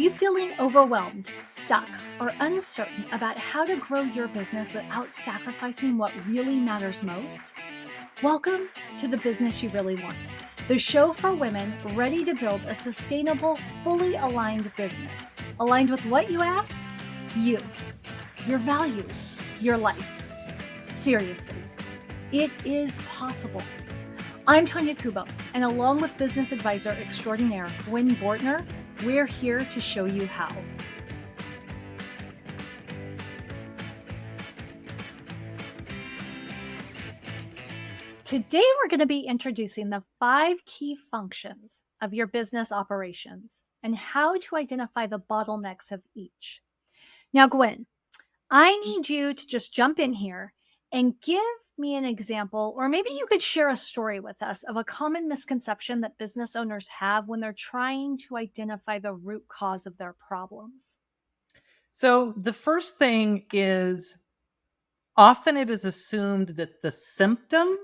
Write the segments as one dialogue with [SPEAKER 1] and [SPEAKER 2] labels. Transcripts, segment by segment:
[SPEAKER 1] you feeling overwhelmed, stuck, or uncertain about how to grow your business without sacrificing what really matters most? Welcome to The Business You Really Want, the show for women ready to build a sustainable, fully aligned business. Aligned with what, you ask? You, your values, your life. Seriously, it is possible. I'm Tonya Kubo, and along with business advisor extraordinaire Gwen Bortner, we're here to show you how. Today, we're going to be introducing the 5 key functions of your business operations and how to identify the bottlenecks of each. Now, Gwen, I need you to just jump in here and give me an example, or maybe you could share a story with us of a common misconception that business owners have when they're trying to identify the root cause of their problems.
[SPEAKER 2] So the first thing is often it is assumed that the symptom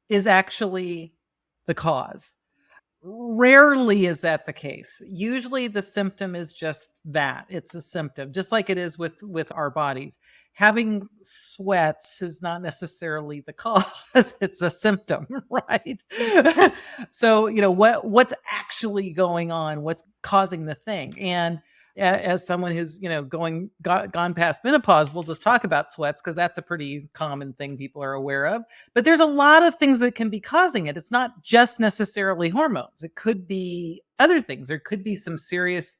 [SPEAKER 2] is actually the cause. Rarely is that the case. Usually the symptom is just that. It's a symptom, just like it is with our bodies. Having sweats is not necessarily the cause. It's a symptom, right? So, what's actually going on? What's causing the thing? And as someone who's, gone past menopause, we'll just talk about sweats because that's a pretty common thing people are aware of. But there's a lot of things that can be causing it. It's not just necessarily hormones. It could be other things. There could be some serious,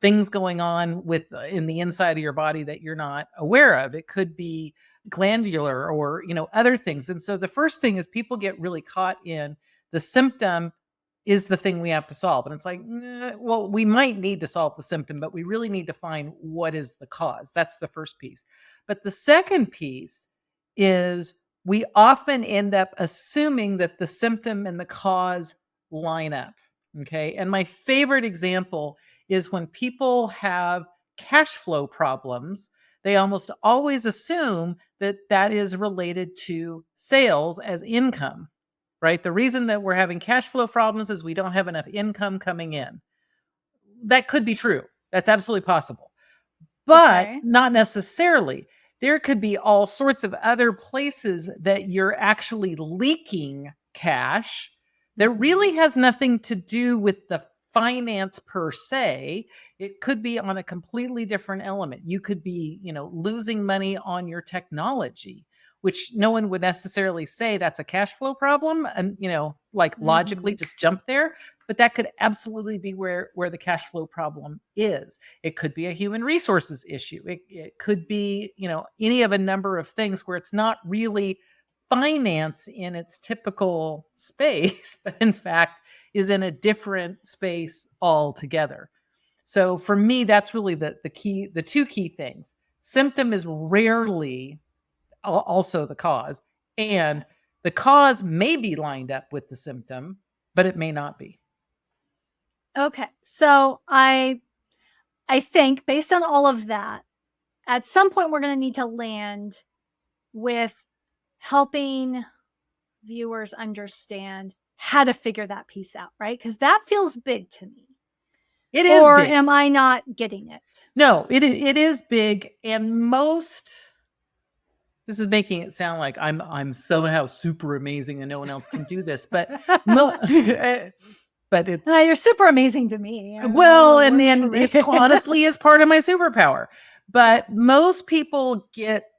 [SPEAKER 2] things going on in the inside of your body that you're not aware of. It could be glandular or, other things. And so the first thing is people get really caught in the symptom is the thing we have to solve. And it's like, well, we might need to solve the symptom, but we really need to find what is the cause. That's the first piece. But the second piece is we often end up assuming that the symptom and the cause line up. Okay. And my favorite example is when people have cash flow problems, they almost always assume that that is related to sales as income. Right? The reason that we're having cash flow problems is we don't have enough income coming in. That could be true. That's absolutely possible. But not necessarily. There could be all sorts of other places that you're actually leaking cash that really has nothing to do with the finance per se. It could be on a completely different element. You could be, losing money on your technology, which no one would necessarily say that's a cash flow problem and, logically just jump there. But that could absolutely be where the cash flow problem is. It could be a human resources issue. It could be, any of a number of things where it's not really finance in its typical space, but in fact is in a different space altogether. So for me, that's really the two key things. Symptom is rarely also the cause, and the cause may be lined up with the symptom, but it may not be.
[SPEAKER 1] Okay. So I think based on all of that, at some point we're going to need to land with helping viewers understand how to figure that piece out, right? Because that feels big to me.
[SPEAKER 2] It is
[SPEAKER 1] or
[SPEAKER 2] big.
[SPEAKER 1] Am I not getting it?
[SPEAKER 2] No, it is big, and this is making it sound like I'm somehow super amazing and no one else can do this, but but it's
[SPEAKER 1] you're super amazing to me.
[SPEAKER 2] Well, and it honestly is part of my superpower. But most people get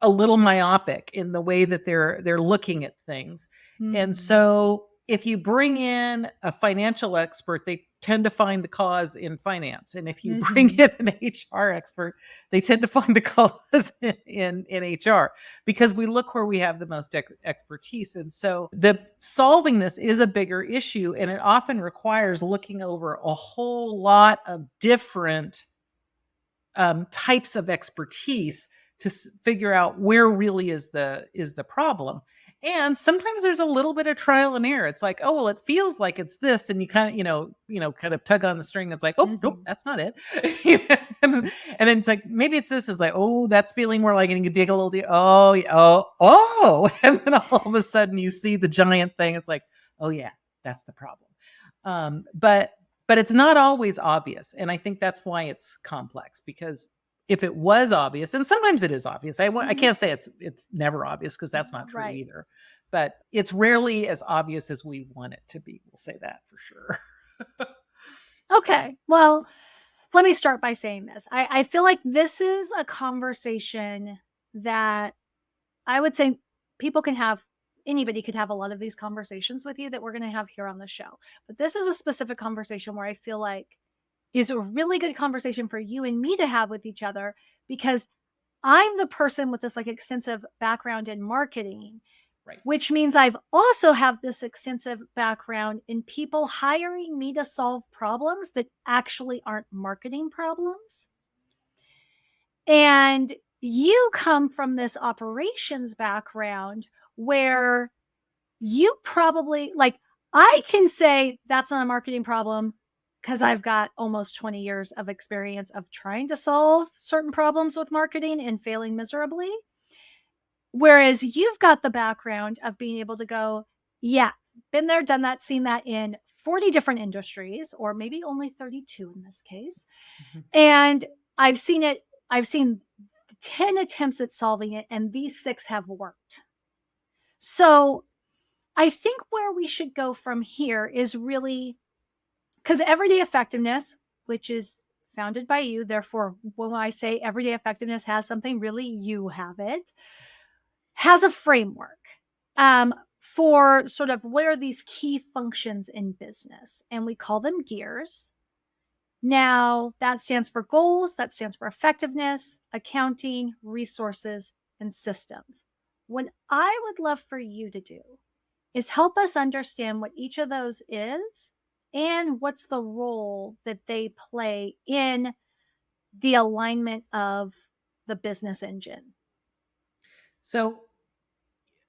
[SPEAKER 2] a little myopic in the way that they're looking at things. Mm-hmm. And so if you bring in a financial expert, they tend to find the cause in finance. And if you bring in an HR expert, they tend to find the cause in HR, because we look where we have the most expertise. And so solving this is a bigger issue, and it often requires looking over a whole lot of different types of expertise to figure out where really is the problem. And sometimes there's a little bit of trial and error. It's like, oh, well, it feels like it's this. And you kind of, kind of tug on the string. It's like, oh, nope, that's not it. and then it's like, maybe it's this. It's like, oh, that's feeling more like, and you dig a little deep. Oh. And then all of a sudden you see the giant thing. It's like, oh yeah, that's the problem. But but it's not always obvious. And I think that's why it's complex, because if it was obvious, and sometimes it is obvious, I can't say it's never obvious, because that's not true
[SPEAKER 1] Right.
[SPEAKER 2] either, but it's rarely as obvious as we want it to be. We'll say that for sure.
[SPEAKER 1] Okay. Well, let me start by saying this. I feel like this is a conversation that I would say people can have, anybody could have a lot of these conversations with you that we're going to have here on the show. But this is a specific conversation where I feel like is a really good conversation for you and me to have with each other, because I'm the person with this like extensive background in marketing,
[SPEAKER 2] Right.
[SPEAKER 1] which means I've also have this extensive background in people hiring me to solve problems that actually aren't marketing problems. And you come from this operations background where you probably, like, I can say that's not a marketing problem because I've got almost 20 years of experience of trying to solve certain problems with marketing and failing miserably. Whereas you've got the background of being able to go, yeah, been there, done that, seen that in 40 different industries, or maybe only 32 in this case.
[SPEAKER 2] Mm-hmm.
[SPEAKER 1] And I've seen 10 attempts at solving it, and these 6 have worked. So I think where we should go from here is really, because everyday effectiveness, which is founded by you, therefore, when I say everyday effectiveness has something, really you have it, has a framework for sort of what are these key functions in business. And we call them G.E.A.R.S. Now, that stands for goals, that stands for effectiveness, accounting, resources, and systems. What I would love for you to do is help us understand what each of those is and what's the role that they play in the alignment of the business engine.
[SPEAKER 2] So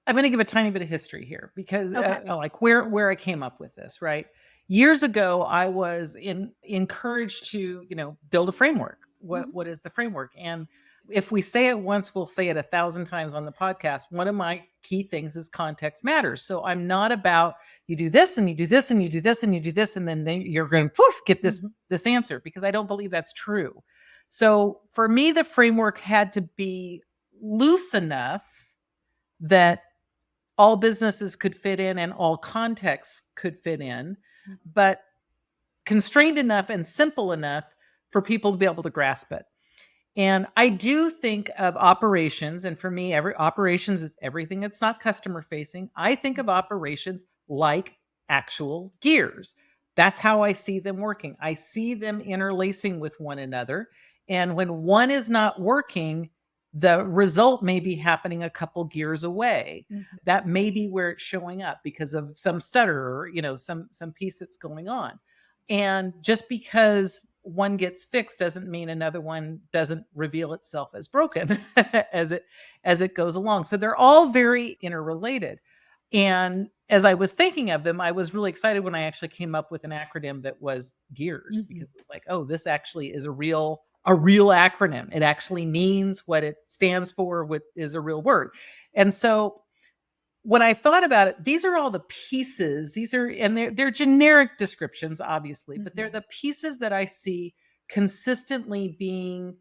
[SPEAKER 2] I'm going to give a tiny bit of history here, because like where I came up with this, right? Years ago, I was encouraged to, build a framework. What is the framework? And if we say it once, we'll say it 1,000 times on the podcast. One of my key things is context matters. So I'm not about you do this and you do this and you do this and you do this, and then you're going to get this answer, because I don't believe that's true. So for me, the framework had to be loose enough that all businesses could fit in and all contexts could fit in, but constrained enough and simple enough for people to be able to grasp it. And I do think of operations, and for me, operations is everything that's not customer facing. I think of operations like actual gears. That's how I see them working. I see them interlacing with one another. And when one is not working, the result may be happening a couple gears away. Mm-hmm. That may be where it's showing up because of some stutter or, some piece that's going on. And just because one gets fixed doesn't mean another one doesn't reveal itself as broken as it goes along. So they're all very interrelated. And as I was thinking of them, I was really excited when I actually came up with an acronym that was G.E.A.R.S, because it was like, oh, this actually is a real acronym. It actually means what it stands for, what is a real word. And so when I thought about it, these are all the pieces. They're generic descriptions, obviously, but they're the pieces that I see consistently being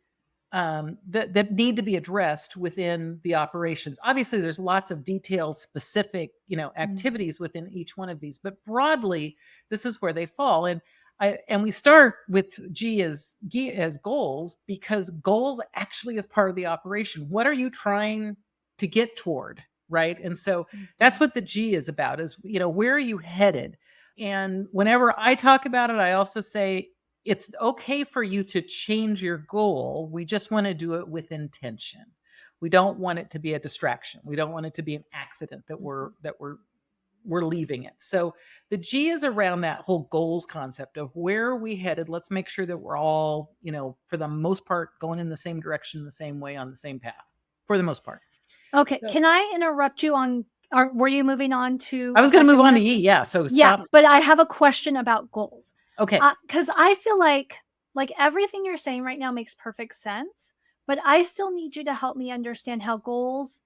[SPEAKER 2] that need to be addressed within the operations. Obviously, there's lots of detailed, specific, activities within each one of these, but broadly, this is where they fall. And we start with G as goals, because goals actually is part of the operation. What are you trying to get toward? Right. And so that's what the G is about, is, where are you headed? And whenever I talk about it, I also say it's okay for you to change your goal. We just want to do it with intention. We don't want it to be a distraction. We don't want it to be an accident that we're leaving it. So the G is around that whole goals concept of where are we headed? Let's make sure that we're all, for the most part, going in the same direction, the same way, on the same path, for the most part.
[SPEAKER 1] Okay. So, can I interrupt you on, were you moving on to?
[SPEAKER 2] I was going to move on to E. Yeah. So stop.
[SPEAKER 1] Yeah, but I have a question about goals.
[SPEAKER 2] Okay.
[SPEAKER 1] Because I feel like everything you're saying right now makes perfect sense, but I still need you to help me understand how goals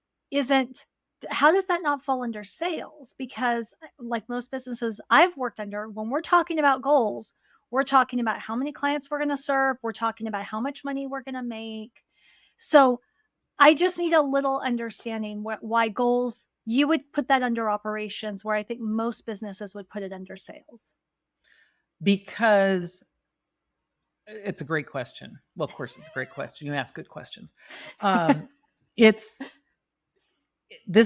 [SPEAKER 1] how does that not fall under sales? Because like most businesses I've worked under, when we're talking about goals, We're talking about how many clients we're going to serve. We're talking about how much money we're going to make. So I just need a little understanding why goals, you would put that under operations, where I think most businesses would put it under sales.
[SPEAKER 2] Because it's a great question. Well, of course, it's a great question. You ask good questions. This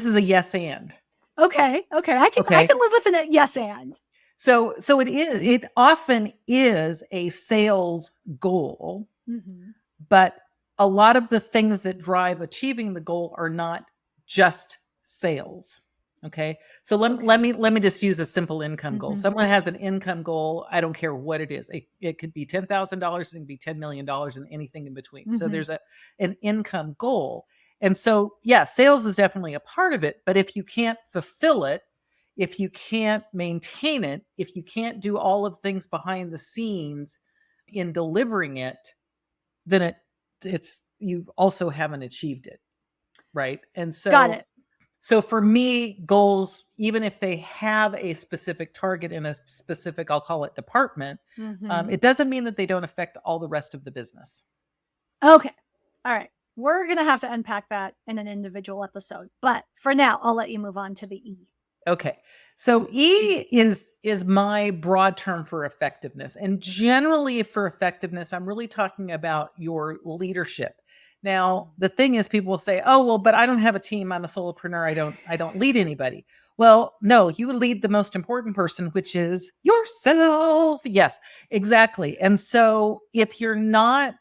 [SPEAKER 2] is a yes and.
[SPEAKER 1] Okay. I can live with a yes and.
[SPEAKER 2] So it often is a sales goal, but a lot of the things that drive achieving the goal are not just sales. Okay. So let me just use a simple income goal. Someone has an income goal. I don't care what it is. It could be $10,000. It can be $10 million and anything in between. So there's an income goal. And so, yeah, sales is definitely a part of it. But if you can't fulfill it, if you can't maintain it, if you can't do all of things behind the scenes in delivering it, then you also haven't achieved it. Right. And so,
[SPEAKER 1] got it.
[SPEAKER 2] So for me, goals, even if they have a specific target in a specific, I'll call it department, it doesn't mean that they don't affect all the rest of the business.
[SPEAKER 1] Okay. All right. We're going to have to unpack that in an individual episode. But for now, I'll let you move on to the E.
[SPEAKER 2] Okay. So E is my broad term for effectiveness. And generally for effectiveness, I'm really talking about your leadership. Now, the thing is, people will say, oh, well, but I don't have a team. I'm a solopreneur. I don't lead anybody. Well, no, you lead the most important person, which is yourself. Yes, exactly. And so if you're not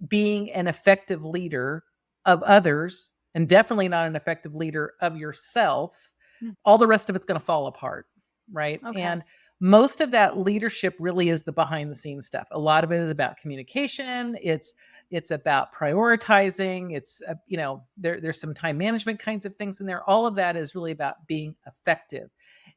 [SPEAKER 2] being an effective leader of others, and definitely not an effective leader of yourself, all the rest of it's going to fall apart. Right. Okay. And most of that leadership really is the behind the scenes stuff. A lot of it is about communication. It's about prioritizing. It's, there's some time management kinds of things in there. All of that is really about being effective.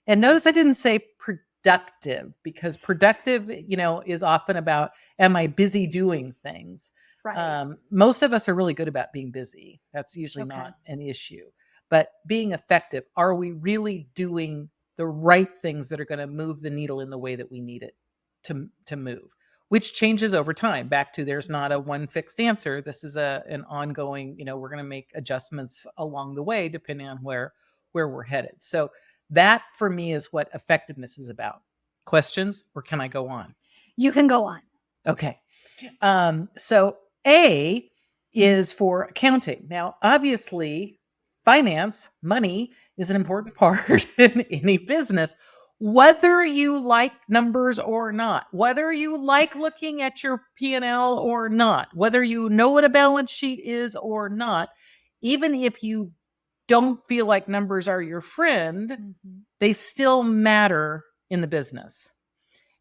[SPEAKER 2] And notice I didn't say productive, because productive, is often about, am I busy doing things? Right. Most of us are really good about being busy. That's usually not an issue. But being effective, are we really doing the right things that are going to move the needle in the way that we need it to move, which changes over time. Back to, there's not a one fixed answer. This is an ongoing, we're going to make adjustments along the way, depending on where we're headed. So that for me is what effectiveness is about. Questions, or can I go on?
[SPEAKER 1] You can go on.
[SPEAKER 2] Okay. So A is for accounting. Now, obviously, finance, money is an important part in any business, whether you like numbers or not, whether you like looking at your P&L or not, whether you know what a balance sheet is or not. Even if you don't feel like numbers are your friend, they still matter in the business.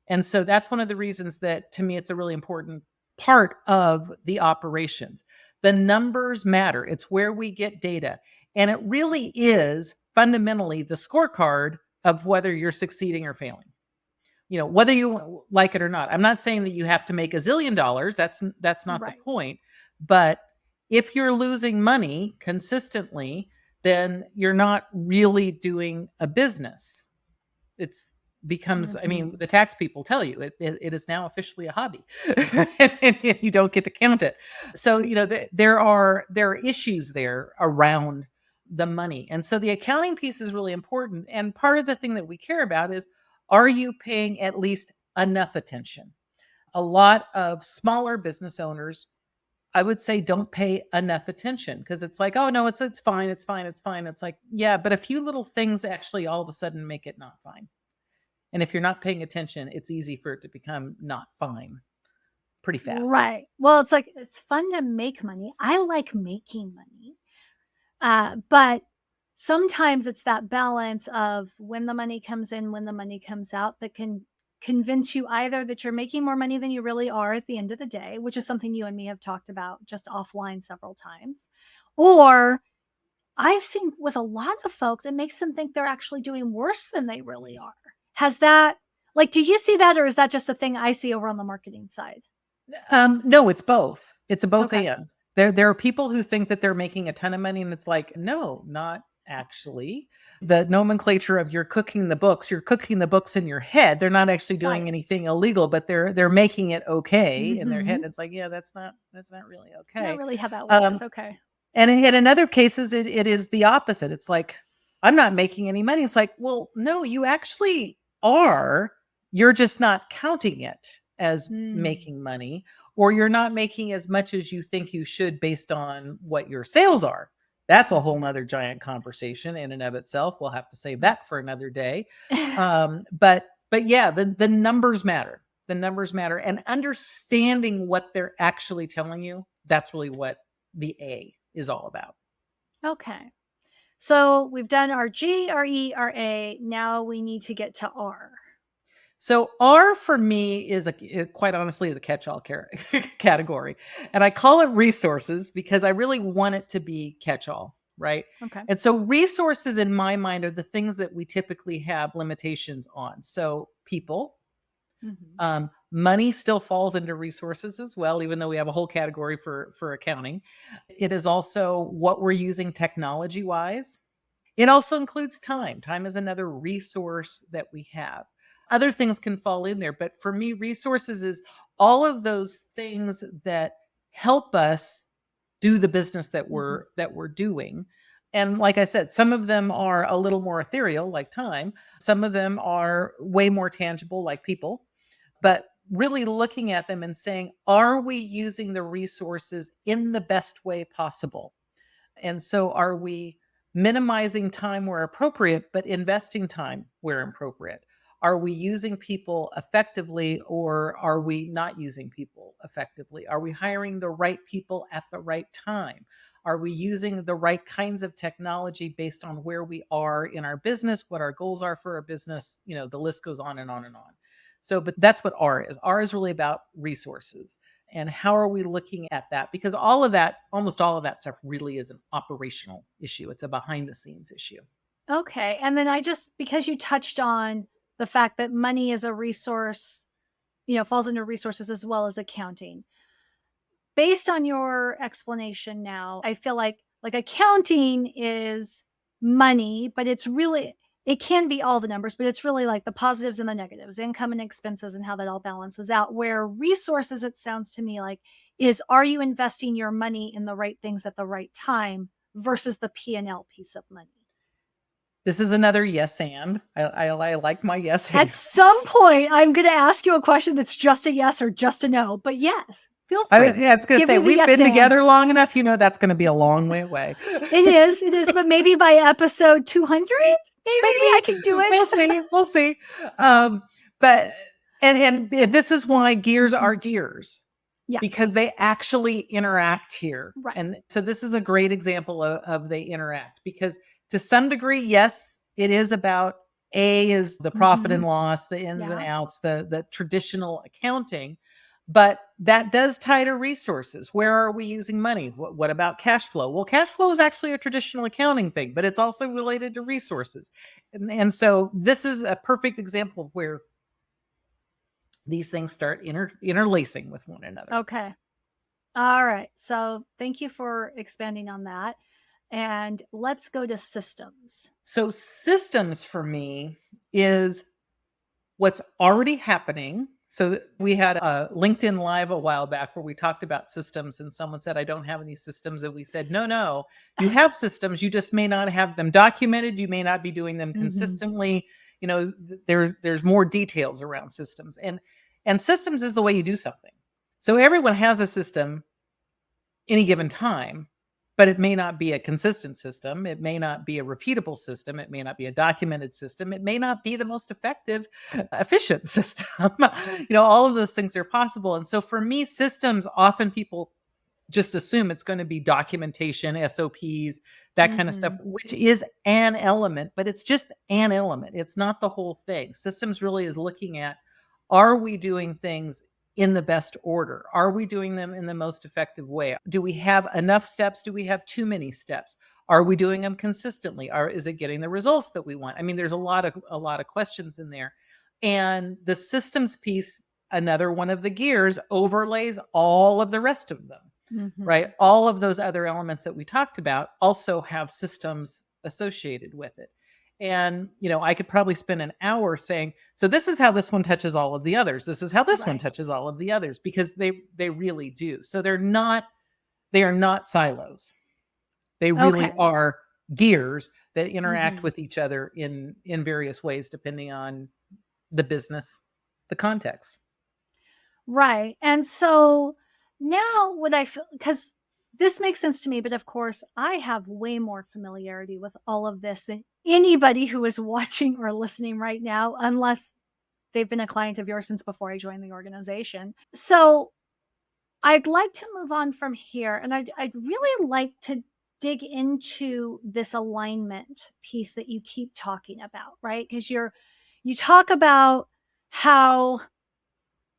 [SPEAKER 2] And so that's one of the reasons that, to me, it's a really important part of the operations. The numbers matter. It's where we get data. And it really is fundamentally the scorecard of whether you're succeeding or failing. Whether you like it or not. I'm not saying that you have to make $1 zillion. That's not the point. But if you're losing money consistently, then you're not really doing a business. It's becomes, the tax people tell you it is now officially a hobby and you don't get to count it. So, there are issues there around the money. And so the accounting piece is really important. And part of the thing that we care about is, are you paying at least enough attention? A lot of smaller business owners, I would say, don't pay enough attention, because it's like, oh no, it's fine. It's fine. It's fine. It's like, yeah, but a few little things actually all of a sudden make it not fine. And if you're not paying attention, it's easy for it to become not fine pretty fast.
[SPEAKER 1] Right. Well, it's like, it's fun to make money. I like making money. But sometimes it's that balance of when the money comes in, when the money comes out, that can convince you either that you're making more money than you really are at the end of the day, which is something you and me have talked about just offline several times. Or I've seen with a lot of folks, it makes them think they're actually doing worse than they really are. Has that, do you see that, or is that just a thing I see over on the marketing side?
[SPEAKER 2] No, it's both. It's a both and. There are people who think that they're making a ton of money, and it's like, no, not actually. The nomenclature of you're cooking the books in your head. They're not actually doing anything illegal, but they're making it okay in their head. It's like, yeah, that's not really okay.
[SPEAKER 1] Not really how that works. Okay.
[SPEAKER 2] And in other cases, it is the opposite. It's like, I'm not making any money. It's like, well, no, you actually are. You're just not counting it as making money, or you're not making as much as you think you should based on what your sales are. That's a whole nother giant conversation in and of itself. We'll have to save that for another day. But yeah, the numbers matter. The numbers matter, and understanding what they're actually telling you. That's really what the A is all about.
[SPEAKER 1] Okay. So we've done our G, our E, our A. Now we need to get to R.
[SPEAKER 2] So R for me is quite honestly is a catch-all category. And I call it resources because I really want it to be catch-all, right?
[SPEAKER 1] Okay.
[SPEAKER 2] And so resources in my mind are the things that we typically have limitations on. So people, money still falls into resources as well, even though we have a whole category for accounting. It is also what we're using technology-wise. It also includes time. Time is another resource that we have. Other things can fall in there, but for me, resources is all of those things that help us do the business that we're doing. And like I said, some of them are a little more ethereal, like time. Some of them are way more tangible, like people. But really looking at them and saying, are we using the resources in the best way possible? And so are we minimizing time where appropriate, but investing time where appropriate? Are we using people effectively, or are we not using people effectively? Are we hiring the right people at the right time? Are we using the right kinds of technology based on where we are in our business, what our goals are for our business? The list goes on and on and on. So, but that's what R is. R is really about resources. And how are we looking at that? Because almost all of that stuff really is an operational issue. It's a behind the scenes issue.
[SPEAKER 1] Okay. And then because you touched on the fact that money is a resource, falls into resources as well as accounting. Based on your explanation now, I feel like accounting is money, but it can be all the numbers, but it's really like the positives and the negatives, income and expenses, and how that all balances out. Where resources, it sounds to me like, are you investing your money in the right things at the right time versus the P&L piece of money?
[SPEAKER 2] This is another yes and. I like my yes and.
[SPEAKER 1] At some point, I'm going to ask you a question that's just a yes or just a no, but yes. Feel free.
[SPEAKER 2] I was going to say, we've been together long enough. That's going to be a long way away.
[SPEAKER 1] It is. But maybe by episode 200, maybe I can do it.
[SPEAKER 2] We'll see. But this is why gears are gears. Yeah. Because they actually interact here.
[SPEAKER 1] Right.
[SPEAKER 2] And so this is a great example of they interact, because to some degree, yes, it is about A is the profit and loss, the ins and outs, the traditional accounting. But that does tie to resources. Where are we using money? What about cash flow? Well, cash flow is actually a traditional accounting thing, but it's also related to resources. And so this is a perfect example of where these things start interlacing with one another.
[SPEAKER 1] Okay. All right. So thank you for expanding on that. And let's go to systems.
[SPEAKER 2] So systems for me is what's already happening. So we had a LinkedIn Live a while back where we talked about systems, and someone said, I don't have any systems. And we said, no, you have systems. You just may not have them documented. You may not be doing them consistently. There's more details around systems, and systems is the way you do something. So everyone has a system any given time, but it may not be a consistent system. It may not be a repeatable system. It may not be a documented system. It may not be the most effective, efficient system. All of those things are possible. And so for me, systems, often people just assume it's going to be documentation, SOPs, that kind of stuff, which is an element, but it's just an element. It's not the whole thing. Systems really is looking at, are we doing things in the best order? Are we doing them in the most effective way? Do we have enough steps? Do we have too many steps? Are we doing them consistently? Is it getting the results that we want? I mean, there's a lot of questions in there. And the systems piece, another one of the gears, overlays all of the rest of them, right? All of those other elements that we talked about also have systems associated with it. And, I could probably spend an hour saying, so this is how this one touches all of the others. This is how this one touches all of the others, because they really do. So they are not silos. They really are gears that interact with each other in various ways, depending on the business, the context.
[SPEAKER 1] Right. And so now what I feel, because this makes sense to me, but of course I have way more familiarity with all of this than anybody who is watching or listening right now, unless they've been a client of yours since before I joined the organization. So I'd like to move on from here, and I'd really like to dig into this alignment piece that you keep talking about, right? Because you talk about how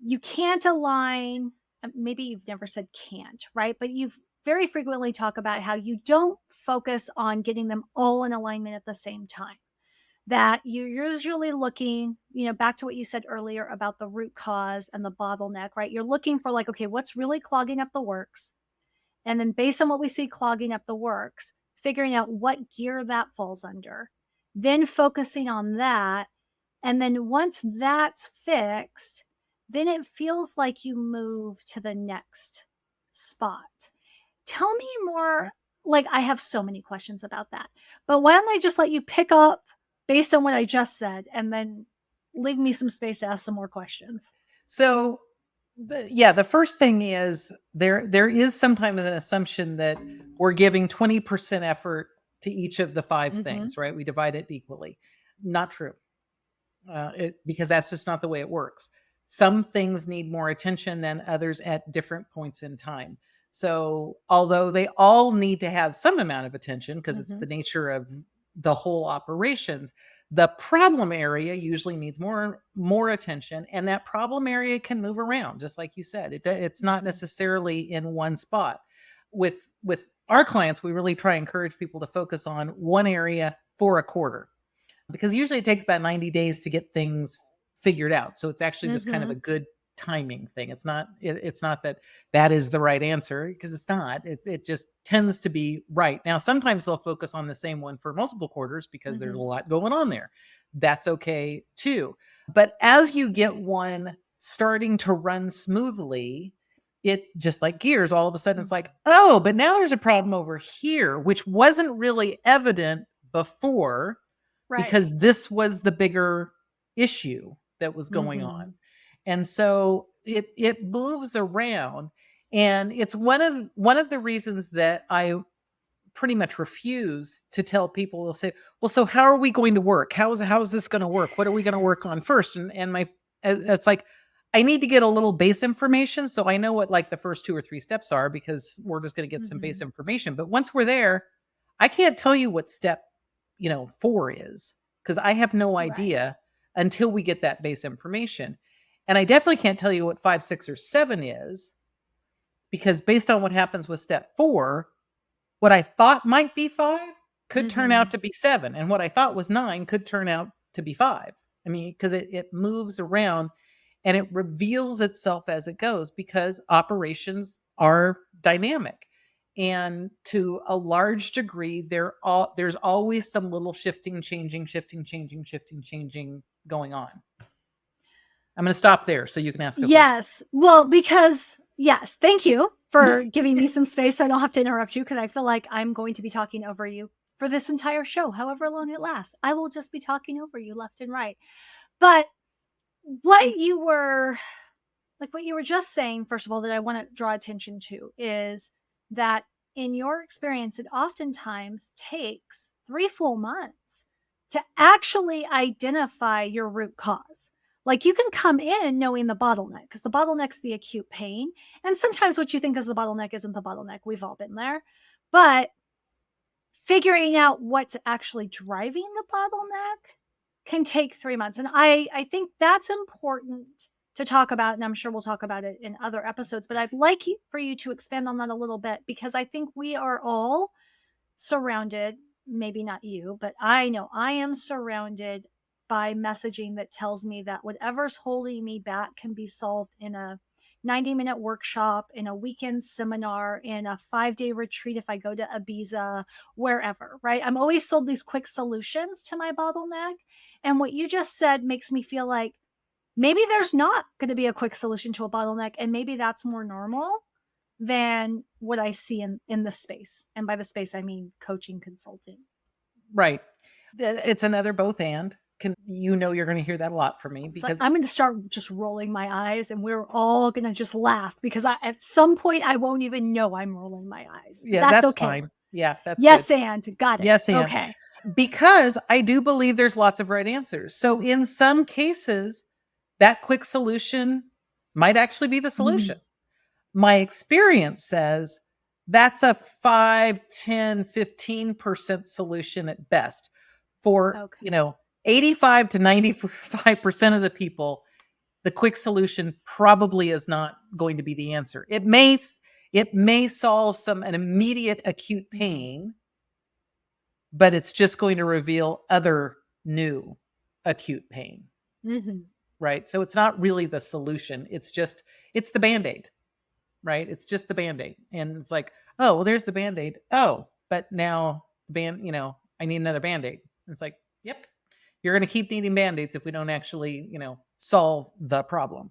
[SPEAKER 1] you can't align. Maybe you've never said can't, right? But you've very frequently talk about how you don't focus on getting them all in alignment at the same time. That you're usually looking, back to what you said earlier about the root cause and the bottleneck, right? You're looking for like, okay, what's really clogging up the works? And then based on what we see clogging up the works, figuring out what gear that falls under, then focusing on that. And then once that's fixed, then it feels like you move to the next spot. Tell me more. Like, I have so many questions about that, but why don't I just let you pick up based on what I just said and then leave me some space to ask some more questions.
[SPEAKER 2] So, the first thing is there is sometimes an assumption that we're giving 20% effort to each of the 5 things, right? We divide it equally. Not true. Because that's just not the way it works. Some things need more attention than others at different points in time. So although they all need to have some amount of attention, because it's the nature of the whole operations, the problem area usually needs more attention, and that problem area can move around, just like you said. It's not necessarily in one spot. With our clients, we really try to encourage people to focus on one area for a quarter, because usually it takes about 90 days to get things figured out. So it's actually just kind of a good timing thing. It's not that is the right answer, because it's not. It just tends to be right. Now, sometimes they'll focus on the same one for multiple quarters because there's a lot going on there. That's okay too. But as you get one starting to run smoothly, it just like gears, all of a sudden it's like, oh, but now there's a problem over here, which wasn't really evident before. Right. Because this was the bigger issue that was going on. And so it moves around. And it's one of the reasons that I pretty much refuse to tell people. They'll say, well, so how are we going to work? How is this going to work? What are we going to work on first? And it's like, I need to get a little base information so I know what like the first 2 or 3 steps are, because we're just going to get some base information. But once we're there, I can't tell you what step 4 is, because I have no idea until we get that base information. And I definitely can't tell you what 5, 6, or 7 is, because based on what happens with step 4, what I thought might be 5 could turn out to be 7. And what I thought was 9 could turn out to be 5. I mean, because it moves around and it reveals itself as it goes, because operations are dynamic. And to a large degree, there's always some little shifting, changing going on. I'm going to stop there so you can ask a question.
[SPEAKER 1] Well, because thank you for giving me some space so I don't have to interrupt you, because I feel like I'm going to be talking over you for this entire show, however long it lasts. I will just be talking over you left and right. But what you were just saying, first of all, that I want to draw attention to is that in your experience, it oftentimes takes 3 full months to actually identify your root cause. Like, you can come in knowing the bottleneck, because the bottleneck's the acute pain. And sometimes what you think is the bottleneck isn't the bottleneck. We've all been there. But figuring out what's actually driving the bottleneck can take 3 months. And I think that's important to talk about, and I'm sure we'll talk about it in other episodes, but I'd like for you to expand on that a little bit, because I think we are all surrounded, maybe not you, but I know I am surrounded by messaging that tells me that whatever's holding me back can be solved in a 90-minute workshop, in a weekend seminar, in a 5-day retreat if I go to Ibiza, wherever, right? I'm always sold these quick solutions to my bottleneck. And what you just said makes me feel like maybe there's not going to be a quick solution to a bottleneck, and maybe that's more normal than what I see in the space. And by the space, I mean coaching, consulting.
[SPEAKER 2] Right. It's another both and. You're going to hear that a lot from me, because
[SPEAKER 1] I'm going to start just rolling my eyes, and we're all going to just laugh, because at some point I won't even know I'm rolling my eyes.
[SPEAKER 2] Yeah, that's okay. Fine. Yeah, that's
[SPEAKER 1] yes,
[SPEAKER 2] good.
[SPEAKER 1] and got it.
[SPEAKER 2] Yes, and.
[SPEAKER 1] Okay.
[SPEAKER 2] Because I do believe there's lots of right answers. So in some cases, that quick solution might actually be the solution. My experience says that's a 5, 10, 15% solution at best. For, 85 to 95% of the people, the quick solution probably is not going to be the answer. It may solve an immediate acute pain, but it's just going to reveal other new acute pain. Right? So it's not really the solution. It's the Band-Aid, right? It's just the Band-Aid. And it's like, oh, well, there's the Band-Aid. Oh, but now I need another Band-Aid. And it's like, yep, you're going to keep needing Band-Aids if we don't actually, solve the problem.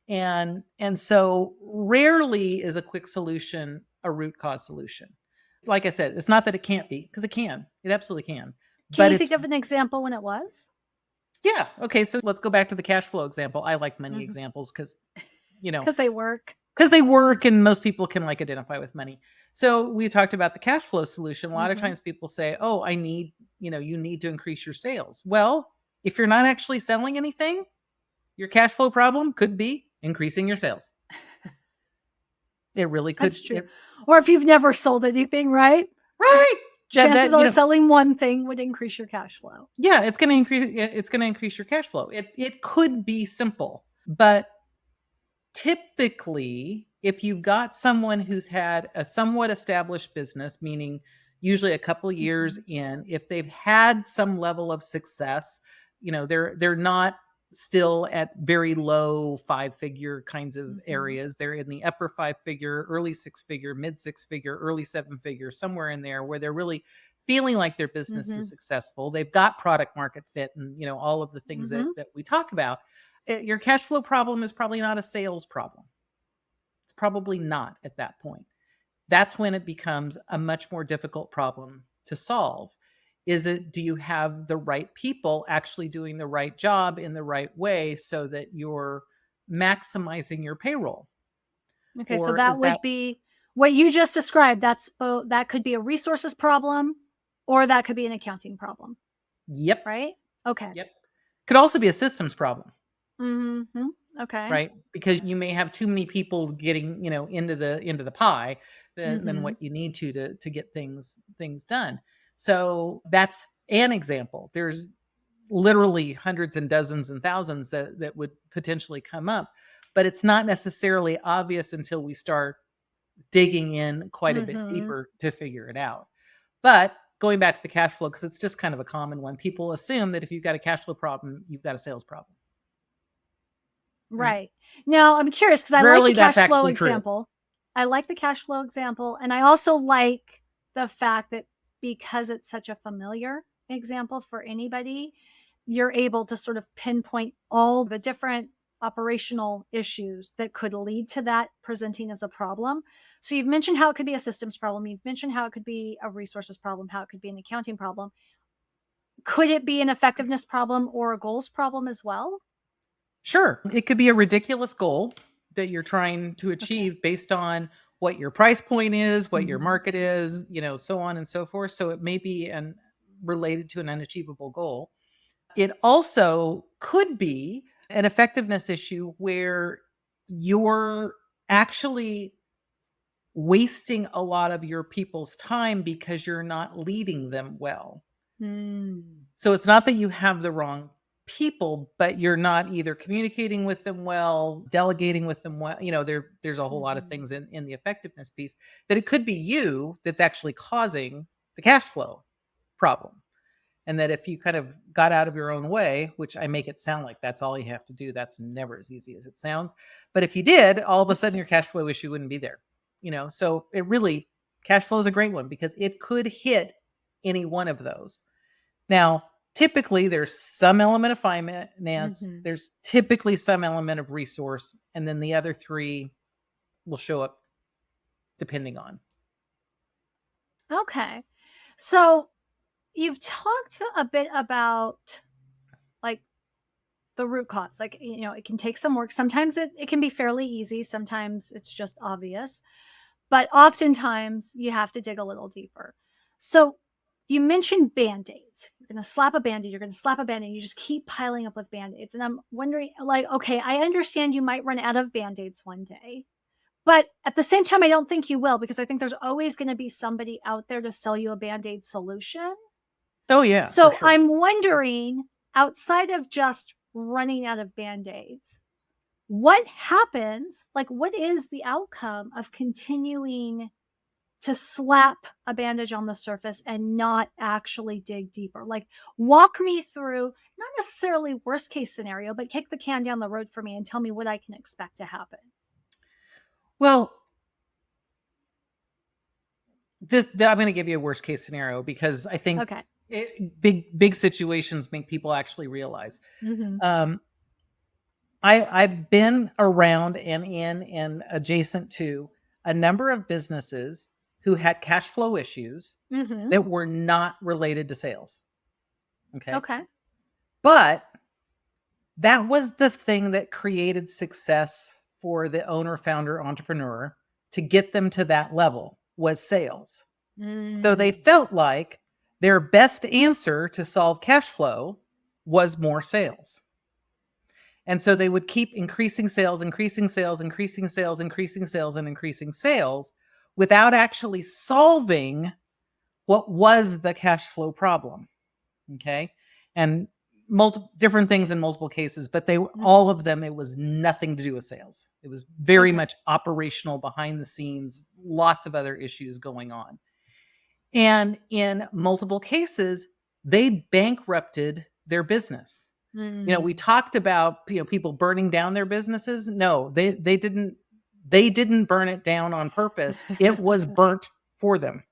[SPEAKER 2] And so rarely is a quick solution a root cause solution. Like I said, it's not that it can't be, because it can. It absolutely can.
[SPEAKER 1] Can you think of an example when it was?
[SPEAKER 2] Yeah. Okay. So let's go back to the cash flow example. I like money examples because,
[SPEAKER 1] because they work.
[SPEAKER 2] Because they work, and most people can identify with money. So we talked about the cash flow solution. A lot of times people say, oh, you need to increase your sales. Well, if you're not actually selling anything, your cash flow problem could be increasing your sales. It really could.
[SPEAKER 1] That's true. Or if you've never sold anything, right?
[SPEAKER 2] Right.
[SPEAKER 1] Chances are selling one thing would increase your cash flow.
[SPEAKER 2] Yeah, it's going to increase your cash flow. It could be simple, but typically, if you've got someone who's had a somewhat established business, meaning usually a couple of years in, if they've had some level of success, they're not still at very low 5-figure kinds of areas. They're in the upper 5-figure, early 6-figure, mid 6-figure, early 7-figure, somewhere in there, where they're really feeling like their business is successful. They've got product market fit and, all of the things that we talk about. Your cash flow problem is probably not a sales problem. It's probably not at that point. That's when it becomes a much more difficult problem to solve. Do you have the right people actually doing the right job in the right way so that you're maximizing your payroll?
[SPEAKER 1] Okay, so that would be what you just described. That could be a resources problem, or that could be an accounting problem.
[SPEAKER 2] Yep.
[SPEAKER 1] Right? Okay.
[SPEAKER 2] Yep. Could also be a systems problem.
[SPEAKER 1] Okay.
[SPEAKER 2] Right? Because you may have too many people getting, into the pie than what you need to get things done. So that's an example. There's literally hundreds and dozens and thousands that would potentially come up, but it's not necessarily obvious until we start digging in quite a bit deeper to figure it out. But going back to the cash flow, because it's just kind of a common one, people assume that if you've got a cash flow problem, you've got a sales problem.
[SPEAKER 1] Right. Now, I'm curious, because I like the cash flow example. I like the cash flow example. And I also like the fact that because it's such a familiar example for anybody, you're able to sort of pinpoint all the different operational issues that could lead to that presenting as a problem. So you've mentioned how it could be a systems problem. You've mentioned how it could be a resources problem, how it could be an accounting problem. Could it be an effectiveness problem or a goals problem as well?
[SPEAKER 2] Sure. It could be a ridiculous goal that you're trying to achieve based on what your price point is, what your market is, so on and so forth. So it may be related to an unachievable goal. It also could be an effectiveness issue where you're actually wasting a lot of your people's time because you're not leading them well. So it's not that you have the wrong people, but you're not either communicating with them well, delegating with them well. There's a whole lot of things in the effectiveness piece that it could be you that's actually causing the cash flow problem. And that if you kind of got out of your own way, which I make it sound like that's all you have to do, that's never as easy as it sounds. But if you did, all of a sudden your cash flow issue wouldn't be there. So cash flow is a great one because it could hit any one of those. Now, typically there's some element of finance, there's typically some element of resource, and then the other three will show up depending on.
[SPEAKER 1] Okay. So you've talked a bit about like the root cause. Like, it can take some work. Sometimes it can be fairly easy. Sometimes it's just obvious. But oftentimes you have to dig a little deeper. So you mentioned Band-Aids. You're going to slap a Band-Aid. You're going to slap a Band-Aid. You just keep piling up with Band-Aids. And I'm wondering, like, okay, I understand you might run out of Band-Aids one day. But at the same time, I don't think you will, because I think there's always going to be somebody out there to sell you a Band-Aid solution.
[SPEAKER 2] Oh, yeah.
[SPEAKER 1] So
[SPEAKER 2] for sure.
[SPEAKER 1] I'm wondering, outside of just running out of Band-Aids, what happens? Like, what is the outcome of continuing to slap a bandage on the surface and not actually dig deeper? Like, walk me through, not necessarily worst case scenario, but kick the can down the road for me and tell me what I can expect to happen.
[SPEAKER 2] Well, I'm going to give you a worst case scenario because I think big situations make people actually realize. I've been around and in and adjacent to a number of businesses who had cash flow issues that were not related to sales. Okay. But that was the thing that created success for the owner, founder, entrepreneur to get them to that level was sales. So they felt like their best answer to solve cash flow was more sales. And so they would keep increasing sales without actually solving what was the cash flow problem. Okay. And multiple different things in multiple cases, but all of them, it was nothing to do with sales. It was very much operational, behind the scenes, lots of other issues going on. And in multiple cases, they bankrupted their business. We talked about, people burning down their businesses. No, they didn't burn it down on purpose. It was burnt for them.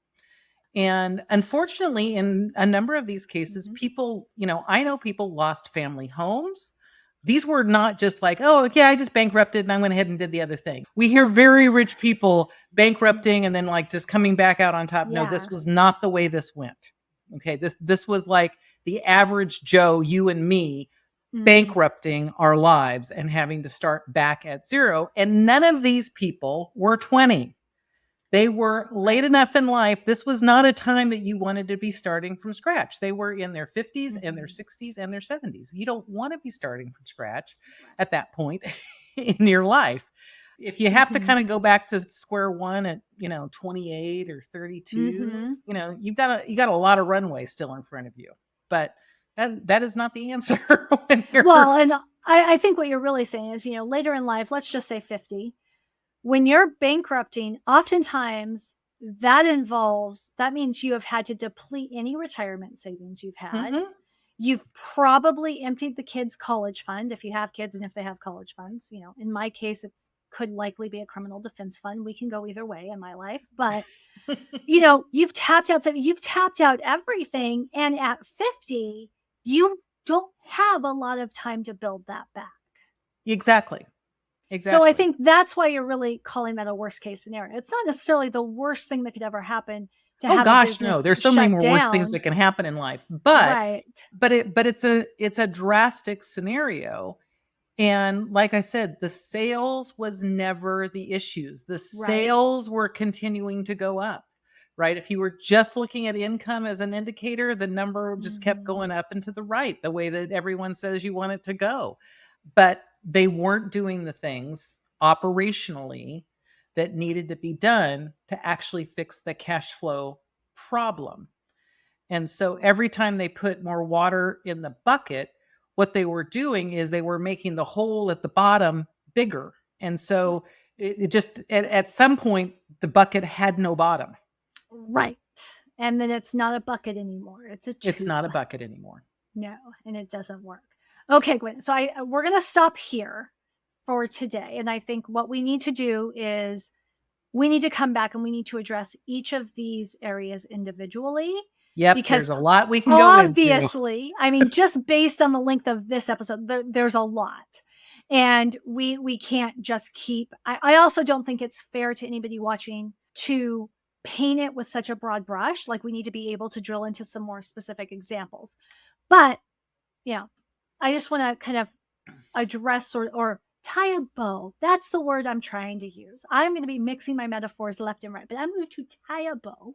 [SPEAKER 2] And unfortunately, in a number of these cases, people, I know people lost family homes. These were not just like, oh, yeah, I just bankrupted and I went ahead and did the other thing. We hear very rich people bankrupting and then like just coming back out on top. Yeah. No, this was not the way this went. Okay. This was like the average Joe, you and me, bankrupting our lives and having to start back at zero. And none of these people were 20. They were late enough in life. This was not a time that you wanted to be starting from scratch. They were in their 50s and their 60s and their 70s. You don't want to be starting from scratch at that point in your life. If you have to kind of go back to square one at, 28 or 32, you've got a lot of runway still in front of you. But that is not the answer.
[SPEAKER 1] And I think what you're really saying is, later in life, let's just say 50, when you're bankrupting, oftentimes that means you have had to deplete any retirement savings you've had. You've probably emptied the kids' college fund, if you have kids and if they have college funds. In my case, it's could likely be a criminal defense fund. We can go either way in my life, but you've tapped out everything. And at 50, you don't have a lot of time to build that back.
[SPEAKER 2] Exactly.
[SPEAKER 1] So I think that's why you're really calling that a worst case scenario. It's not necessarily the worst thing that could ever happen to have a business
[SPEAKER 2] no. There's so many more worse things that can happen in life. But it's a drastic scenario. And like I said, the sales was never the issues. The sales were continuing to go up. Right. If you were just looking at income as an indicator, the number just kept going up and to the right, the way that everyone says you want it to go. But they weren't doing the things operationally that needed to be done to actually fix the cash flow problem. And so every time they put more water in the bucket, what they were doing is they were making the hole at the bottom bigger. And so it just, at some point, the bucket had no bottom.
[SPEAKER 1] Right. And then it's not a bucket anymore. It's a tube.
[SPEAKER 2] It's not a bucket anymore.
[SPEAKER 1] No, and it doesn't work. Okay, Gwen. So we're going to stop here for today. And I think what we need to do is we need to come back and we need to address each of these areas individually.
[SPEAKER 2] Yep,
[SPEAKER 1] because
[SPEAKER 2] there's a lot we can go into.
[SPEAKER 1] Obviously, I mean, just based on the length of this episode, there's a lot. And we can't just keep, I also don't think it's fair to anybody watching to paint it with such a broad brush. Like, we need to be able to drill into some more specific examples. But yeah, I just want to kind of address or tie a bow. That's the word I'm trying to use. I'm going to be mixing my metaphors left and right, but I'm going to tie a bow.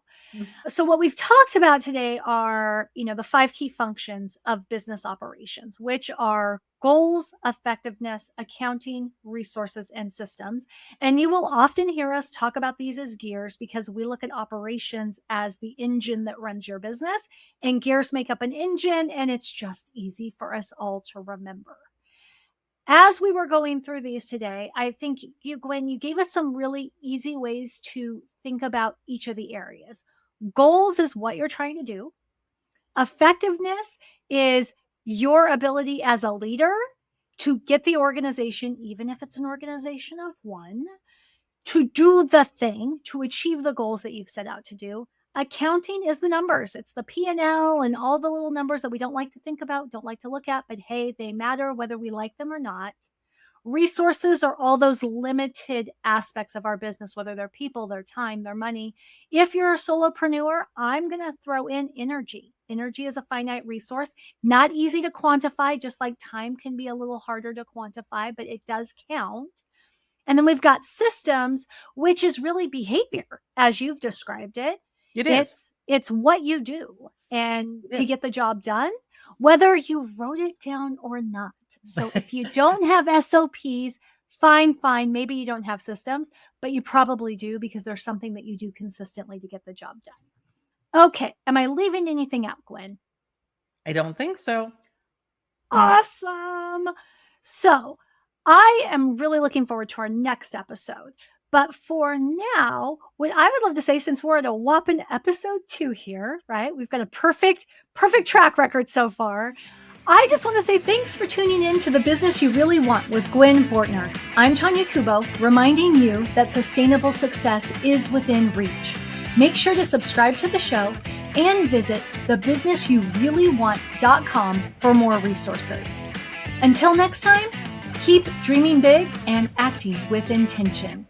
[SPEAKER 1] So what we've talked about today are, the 5 key functions of business operations, which are goals, effectiveness, accounting, resources, and systems. And you will often hear us talk about these as gears because we look at operations as the engine that runs your business, and gears make up an engine, and it's just easy for us all to remember. As we were going through these today, I think Gwen, you gave us some really easy ways to think about each of the areas. Goals is what you're trying to do. Effectiveness is your ability as a leader to get the organization, even if it's an organization of one, to do the thing, to achieve the goals that you've set out to do. Accounting is the numbers. It's the P&L and all the little numbers that we don't like to think about, don't like to look at, but hey, they matter whether we like them or not. Resources are all those limited aspects of our business, whether they're people, their time, their money. If you're a solopreneur, I'm going to throw in energy. Energy is a finite resource, not easy to quantify, just like time can be a little harder to quantify, but it does count. And then we've got systems, which is really behavior, as you've described it.
[SPEAKER 2] It is.
[SPEAKER 1] It's what you do and to get the job done, whether you wrote it down or not. So if you don't have SOPs, fine. Maybe you don't have systems, but you probably do because there's something that you do consistently to get the job done. Okay. Am I leaving anything out, Gwen?
[SPEAKER 2] I don't think so.
[SPEAKER 1] Awesome. So I am really looking forward to our next episode. But for now, what I would love to say, since we're at a whopping episode 2 here, right? We've got a perfect track record so far. I just want to say thanks for tuning in to The Business You Really Want with Gwen Bortner. I'm Tonya Kubo, reminding you that sustainable success is within reach. Make sure to subscribe to the show and visit thebusinessyoureallywant.com for more resources. Until next time, keep dreaming big and acting with intention.